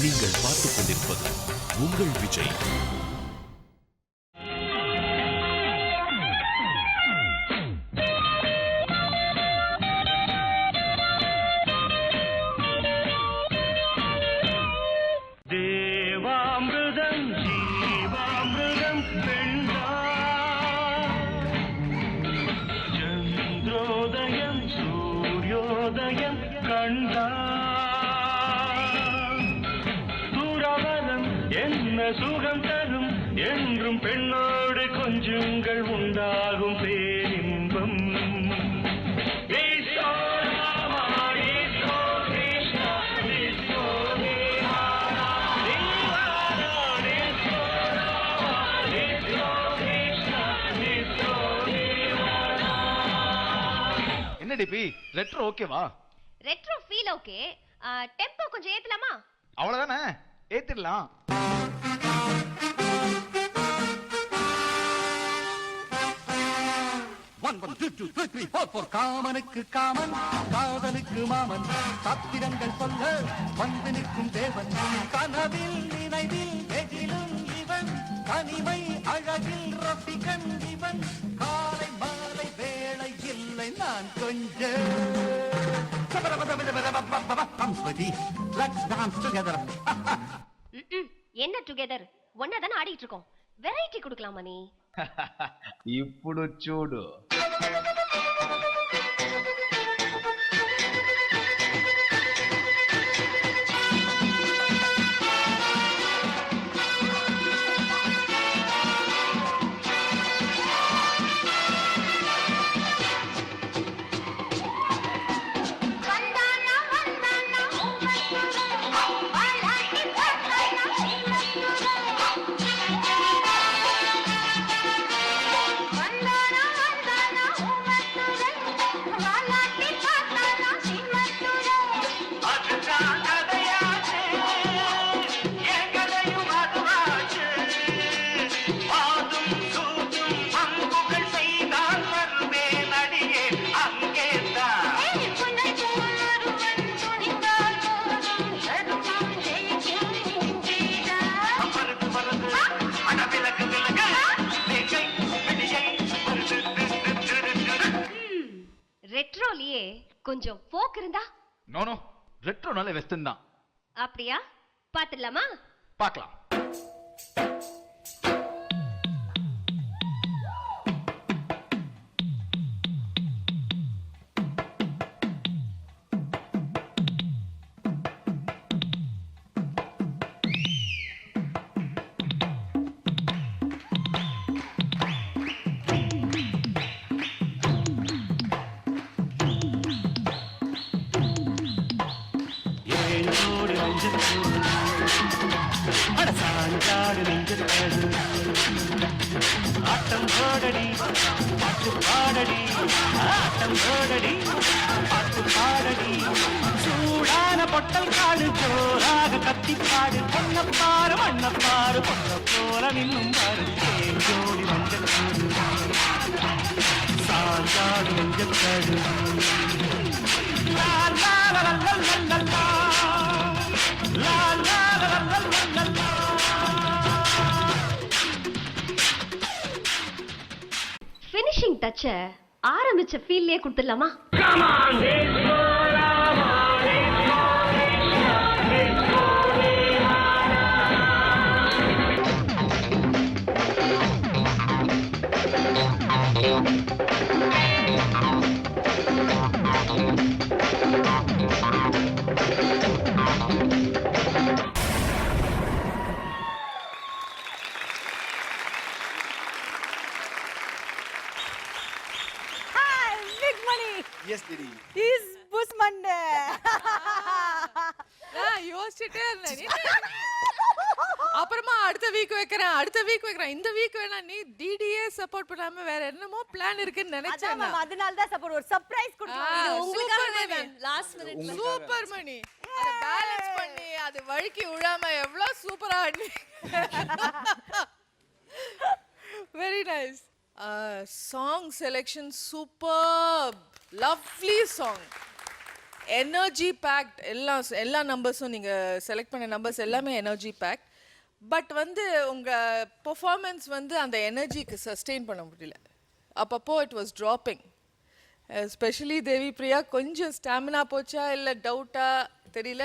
நீங்கள் பார்த்துக் கொண்டிருப்பது உங்கள் விஜய். தேவாமிர்தம் ஜீவாமிர்தம் பெண்ணா, சந்திரோதயம் சூரியோதயம் கண்டா, சூரவனம் என்ன சுகம் தரும் என்றும் பெண்ணோடு கொஞ்சங்கள் உண்டாகும் பேரின்பம். என்ன டிபி ரெட்ரோ ஓகேவா? ரெட்ரோ ஃபீல் ஓகே, டெம்போ கொஞ்சம் ஏத்தலாமா? அவ்வளவுதானே, ஏத்திடலாம். காமனுக்கு காமன், காதலுக்கு மாமன், சாத்திரங்கள் சொல்ல வந்து நிற்கும் தேவன், கனவில் நினைவில் எதிலும் இவன், தனிமை அழகில் ரசிகன் இவன், காலை மாலை வேளை இல்லை நான் கொஞ்சம். Let's dance together. என்ன டுகெதர்? ஒன்னாதானே ஆடிட்டு இருக்கோம், வெரைட்டி கொடுக்கலாமா நீ? ఇప్పుడు చూడు. ரெட்ரோலியே கொஞ்சம் ஃபோக் இருந்தா? நோ நோ, ரெட்ரோனால வெஸ்டர்ன் தான். அப்படியா? பாத்துடலாமா? பார்க்கலாம். ஆட்டம் போடடி பாட்டு பாடடி, ஆட்டம் போடடி பாட்டு பாடடி, சூடான பொட்டல் காடு ஜோராக கத்திப்பாடு, பொன்னப்பாரு மண்ணப்பாரு பொண்ண போல நின்னும் பாரு, ஜோடி மஞ்சள் சாஞ்சாடு மஞ்சள் காடு. ஃபினிஷிங் டச்ச ஆரம்பிச்ச ஃபீல்லே கொடுத்துடலாமா? Yes, Didi. He's Busmande. யோசிச்சுட்டே இருந்தேன். அப்புறமா அடுத்த வீக் வைக்கிறேன், இந்த வீக் வேணா நீ டிடியே சப்போர்ட் பண்ணாம வேற என்னமோ பிளான் இருக்குன்னு நினைச்சேன். அதனால தான் சப்போர்ட், ஒரு சர்ப்ரைஸ் கொடுக்கலாம். உங்களுக்காக லாஸ்ட் மினிட் சூப்பர் மணி அத பேலன்ஸ் பண்ணி அது வழுக்கி விழாம எவ்வளவு சூப்பரா ஆடி. Very nice. Song selection superb, lovely song. Energy packed எல்லா நம்பர்ஸும் நீங்கள் செலக்ட் பண்ண நம்பர்ஸ் எல்லாமே எனர்ஜி பேக்ட். பட் வந்து உங்கள் பெர்ஃபார்மன்ஸ் வந்து அந்த எனர்ஜிக்கு சஸ்டெயின் பண்ண முடியல. அப்பப்போ இட் வாஸ் ட்ராப்பிங். எஸ்பெஷலி தேவி பிரியா கொஞ்சம் ஸ்டாமினா போச்சா இல்லை டவுட்டா தெரியல.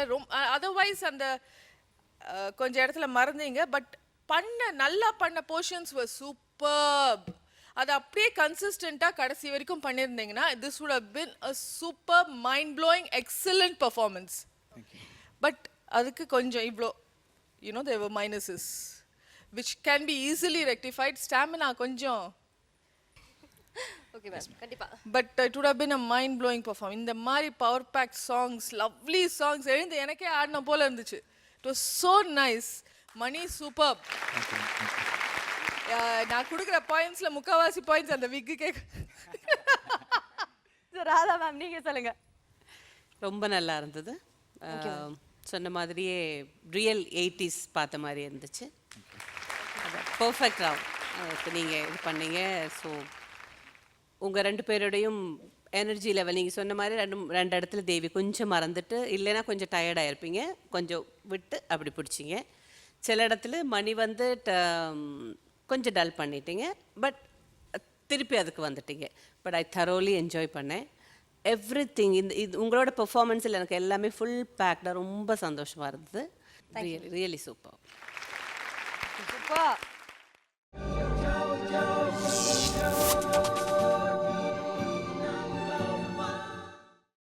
அதர்வைஸ் அந்த கொஞ்சம் இடத்துல மறந்தீங்க. பட் நல்லா பண்ண போர்ஷன்ஸ் வர் சூப்பர்ப். அது அப்படியே கன்சிஸ்டண்ட்டாக கடைசி வரைக்கும் பண்ணியிருந்தீங்கன்னா this would have been a super mind blowing excellent performance. But அதுக்கு கொஞ்சம் இவ்வளோ there were minuses which can be easily rectified. Stamina கொஞ்சம் ஓகே மேம் கண்டிப்பா. but it would have been a mind blowing performance. இந்த மாதிரி power pack songs, lovely songs எழுந்து எனக்கே ஆடின போல இருந்துச்சு. It was so nice. Mani super. நான் கொடுக்குற பாயிண்ட்ஸ்ல முக்காவாசி பாயிண்ட்ஸ் அந்த விக்கு கேட்க. ராதா மேம் நீங்க சொல்லுங்க. ரொம்ப நல்லா இருந்தது. சொன்ன மாதிரியே ரியல் 80s பார்த்த மாதிரி இருந்துச்சு. பர்ஃபெக்டாக இப்போ நீங்கள் இது பண்ணீங்க. ஸோ உங்கள் 2 பேரோடையும் எனர்ஜி லெவல் நீங்கள் சொன்ன மாதிரி ரெண்டு இடத்துல தேவி கொஞ்சம் மறந்துட்டு, இல்லைன்னா கொஞ்சம் டயர்டாக இருப்பீங்க, கொஞ்சம் விட்டு அப்படி பிடிச்சிங்க. சில இடத்துல மணி வந்து கொஞ்சம் டல் பண்ணிட்டீங்க. பட் திருப்பி அதுக்கு வந்துட்டீங்க. பட் ஐ தரோலி என்ஜாய் பண்ணேன். எவ்ரிதிங் இது உங்களோட பெர்ஃபார்மன்ஸில் எனக்கு எல்லாமே ஃபுல் பேக்டாக ரொம்ப சந்தோஷமாக இருந்தது. Really super. சூப்பர்.